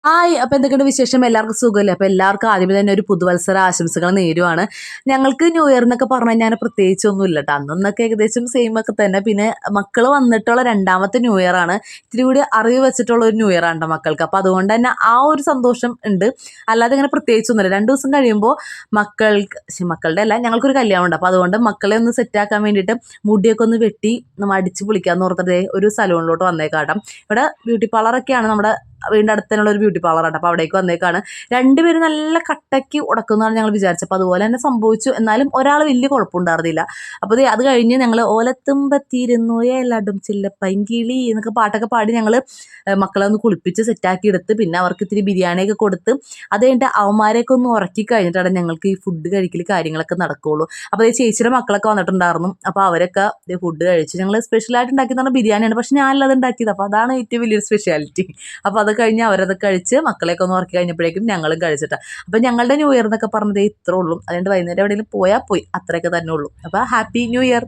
അപ്പോൾ എന്തൊക്കെയുണ്ട് വിശേഷം? എല്ലാവർക്കും സുഖമല്ലേ? അപ്പോൾ എല്ലാവർക്കും ആദ്യമേ തന്നെ ഒരു പുതുവത്സര ആശംസകൾ നേരുവാണ്. ഞങ്ങൾക്ക് ന്യൂ ഇയർ എന്നൊക്കെ പറഞ്ഞു കഴിഞ്ഞാൽ പ്രത്യേകിച്ചൊന്നും ഇല്ല കേട്ടോ. അന്നൊക്കെ ഏകദേശം സെയിം ഒക്കെ തന്നെ. പിന്നെ മക്കൾ വന്നിട്ടുള്ള രണ്ടാമത്തെ ന്യൂ ഇയർ ആണ്. ഇത്തിരി കൂടി അറിവ് വെച്ചിട്ടുള്ള ഒരു ന്യൂ ഇയർ ആണ് ട്ടോ മക്കൾക്ക്. അപ്പോൾ അതുകൊണ്ട് തന്നെ ആ ഒരു സന്തോഷം ഉണ്ട്. അല്ലാതെ ഇങ്ങനെ പ്രത്യേകിച്ചൊന്നുമില്ല. 2 ദിവസം കഴിയുമ്പോൾ മക്കളുടെ അല്ല, ഞങ്ങൾക്കൊരു കല്യാണം ഉണ്ട്. അപ്പോൾ അതുകൊണ്ട് മക്കളെ ഒന്ന് സെറ്റാക്കാൻ വേണ്ടിയിട്ട് മുടിയൊക്കെ ഒന്ന് വെട്ടി അടിച്ച് പൊളിക്കാമെന്ന് ഓർത്തിട്ട് ഒരു സലൂണിലോട്ട് വന്നേക്കാട്ടോ. ഇവിടെ ബ്യൂട്ടി പാർലറൊക്കെയാണ് നമ്മുടെ വീടിൻ്റെ അടുത്ത് തന്നെയുള്ള ഒരു ബ്യൂട്ടി പാർലറാണ്. അപ്പോൾ അവിടേക്ക് വന്നേക്കാണ്. രണ്ടുപേരും നല്ല കട്ടയ്ക്ക് ഉടക്കുന്നതാണ് ഞങ്ങൾ വിചാരിച്ചത്. അപ്പോൾ അതുപോലെ തന്നെ സംഭവിച്ചു. എന്നാലും ഒരാൾ വലിയ കുഴപ്പമുണ്ടായിരുന്നില്ല. അപ്പോൾ അത് കഴിഞ്ഞ് ഞങ്ങൾ ഓലത്തുമ്പത്തിരുന്നു ഏലടും ചില്ലപ്പൈങ്കിളി എന്നൊക്കെ പാട്ടൊക്കെ പാടി ഞങ്ങൾ മക്കളെ ഒന്ന് കുളിപ്പിച്ച് സെറ്റാക്കി എടുത്ത് പിന്നെ അവർക്ക് ഇത്തിരി ബിരിയാണിയൊക്കെ കൊടുത്ത് അത് കഴിഞ്ഞിട്ട് അവന്മാരെയൊക്കെ ഒന്ന് ഉറക്കി കഴിഞ്ഞിട്ടാണ് ഞങ്ങൾക്ക് ഈ ഫുഡ് കഴിക്കൽ കാര്യങ്ങളൊക്കെ നടക്കുകയുള്ളൂ. അപ്പോൾ ഈ ചേച്ചിയുടെ മക്കളൊക്കെ വന്നിട്ടുണ്ടായിരുന്നു. അപ്പോൾ അവരൊക്കെ ഫുഡ് കഴിച്ചു. ഞങ്ങൾ സ്പെഷ്യലായിട്ട് ഉണ്ടാക്കിയെന്ന് പറഞ്ഞാൽ ബിരിയാണിയാണ്. പക്ഷേ ഞാനല്ലാതെ ഉണ്ടാക്കിയത്. അപ്പോൾ അതാണ് ഏറ്റവും വലിയൊരു സ്പെഷ്യാലിറ്റി. അപ്പോൾ അത് കഴിഞ്ഞ് അവരത് കഴിച്ച് മക്കളെയൊക്കെ ഒന്ന് ഉറക്കി കഴിഞ്ഞപ്പോഴേക്കും ഞങ്ങളും കഴിച്ചിട്ടാണ്. അപ്പോൾ ഞങ്ങളുടെ ന്യൂ ഇയർ എന്നൊക്കെ പറഞ്ഞത് ഇത്രേ ഉള്ളൂ. അതുകൊണ്ട് വൈകുന്നേരം എവിടെയെങ്കിലും പോയാൽ പോയി, അത്രയൊക്കെ തന്നെ ഉള്ളൂ. അപ്പോൾ ഹാപ്പി ന്യൂ ഇയർ.